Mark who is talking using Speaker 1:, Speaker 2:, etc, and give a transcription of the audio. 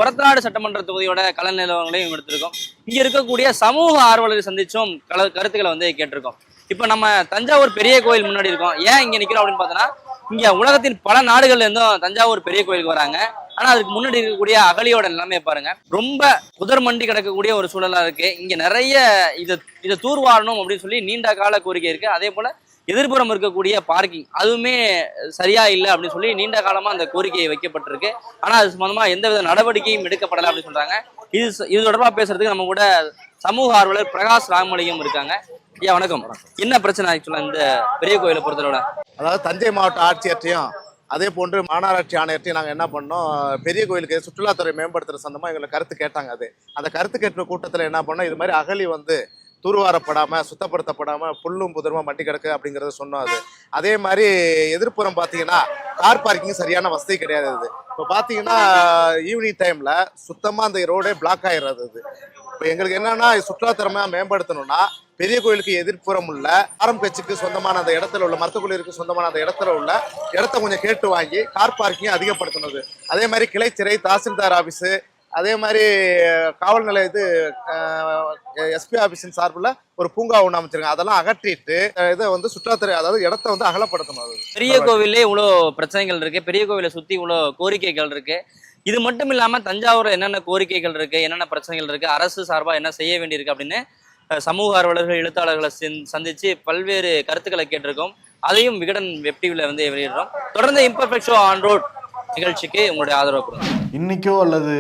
Speaker 1: கொரத்தநாடு சட்டமன்ற தொகுதியோட கள நிலவரங்களையும் எடுத்திருக்கோம். இங்க இருக்கக்கூடிய சமூக ஆர்வலரை சந்திச்சும் கருத்துக்களை வந்து கேட்டிருக்கோம். இப்ப நம்ம தஞ்சாவூர் பெரிய கோயில் முன்னாடி இருக்கோம். ஏன் இங்க நிக்கிறோம் அப்படின்னு பார்த்தோன்னா, இங்க உலகத்தின் பல நாடுகள்ல இருந்தும் தஞ்சாவூர் பெரிய கோயிலுக்கு வராங்க. ஆனா அதுக்கு முன்னாடி இருக்கக்கூடிய அகலியோட நிலைமையை பாருங்க. ரொம்ப புதர் மண்டி கிடக்கக்கூடிய ஒரு சூழலா இருக்கு. இங்க நிறைய இதை தூர்வாரணும் அப்படின்னு சொல்லி நீண்ட கால கோரிக்கை இருக்கு. அதே போல எதிர்ப்புறம் இருக்கக்கூடிய பார்க்கிங் அதுவுமே சரியா இல்லை அப்படின்னு சொல்லி நீண்ட காலமா அந்த கோரிக்கை வைக்கப்பட்டிருக்கு. ஆனா அது சம்பந்தமா எந்தவித நடவடிக்கையும் எடுக்கப்படலை அப்படின்னு சொல்றாங்க. இது தொடர்பா பேசுறதுக்கு நம்ம கூட சமூக ஆர்வலர் பிரகாஷ் ராமலிங்கம் இருக்காங்க. ஐயா வணக்கம். என்ன பிரச்சனை ஆக்சுவலா இந்த பெரிய கோயிலை பொறுத்தவரை?
Speaker 2: அதாவது தஞ்சை மாவட்ட ஆட்சியர்ட்டையும் அதே போன்று மாநகராட்சி ஆணையர்ட்டையும் நாங்கள் என்ன பண்ணோம், பெரிய கோயிலுக்கு சுற்றுலாத்துறை மேம்படுத்துகிற சந்தமாக எங்களுக்கு கருத்து கேட்டாங்க. அந்த கருத்து கேட்கிற கூட்டத்தில் என்ன பண்ணோம், இது மாதிரி அகழி வந்து தூர்வாரப்படாமல் சுத்தப்படுத்தப்படாமல் புல்லும் புதருமா மண்டி கிடக்கு அப்படிங்கிறத சொன்னோம். அதே மாதிரி எதிர்ப்புறம் பார்த்தீங்கன்னா கார் பார்க்கிங் சரியான வசதி கிடையாது. இப்போ பார்த்தீங்கன்னா ஈவினிங் டைமில் சுத்தமாக அந்த ரோடே பிளாக் ஆகிடுறது. இப்போ எங்களுக்கு என்னன்னா சுற்றுலாத்துறை மேம்படுத்தணும்னா பெரிய கோயிலுக்கு எதிர்ப்புறம் உள்ள ஆரம் கட்சிக்கு சொந்தமான அந்த இடத்துல உள்ள மருத்துவக்குழுவிற்கு சொந்தமான அந்த இடத்துல உள்ள இடத்த கொஞ்சம் கேட்டு வாங்கி கார் பார்க்கிங் அதிகப்படுத்தணும். அதே மாதிரி கிளைச்சிறை தாசில்தார் ஆஃபீஸு, அதே மாதிரி காவல் நிலையத்து எஸ்பி ஆஃபீஸின் சார்பில் ஒரு பூங்கா ஒன்று அமைச்சிருக்காங்க. அதெல்லாம் அகற்றிட்டு இதை வந்து சுற்றுலாத்துறை அதாவது இடத்த வந்து அகலப்படுத்தணும்.
Speaker 1: பெரிய கோவிலே இவ்வளோ பிரச்சனைகள் இருக்கு, பெரிய கோவிலை சுற்றி இவ்வளோ கோரிக்கைகள் இருக்கு. இது மட்டும் இல்லாமல் தஞ்சாவூர் என்னென்ன கோரிக்கைகள் இருக்கு, என்னென்ன பிரச்சனைகள் இருக்கு, அரசு சார்பாக என்ன செய்ய வேண்டியிருக்கு அப்படின்னு சமூக ஆர்வலர்கள் எழுத்தாளர்களை சந்திச்சு பல்வேறு கருத்துக்களை கேட்டிருக்கோம். அதையும் விகடன் வெப் டிவில வந்து வெளியிடுறோம். தொடர்ந்து இம்பர்ஃபெக்ட் ஷோ ஆன் ரோட் நிகழ்ச்சிக்கு உங்களுடைய ஆதரவு கொடுங்க.
Speaker 3: இன்னைக்கோ அல்லது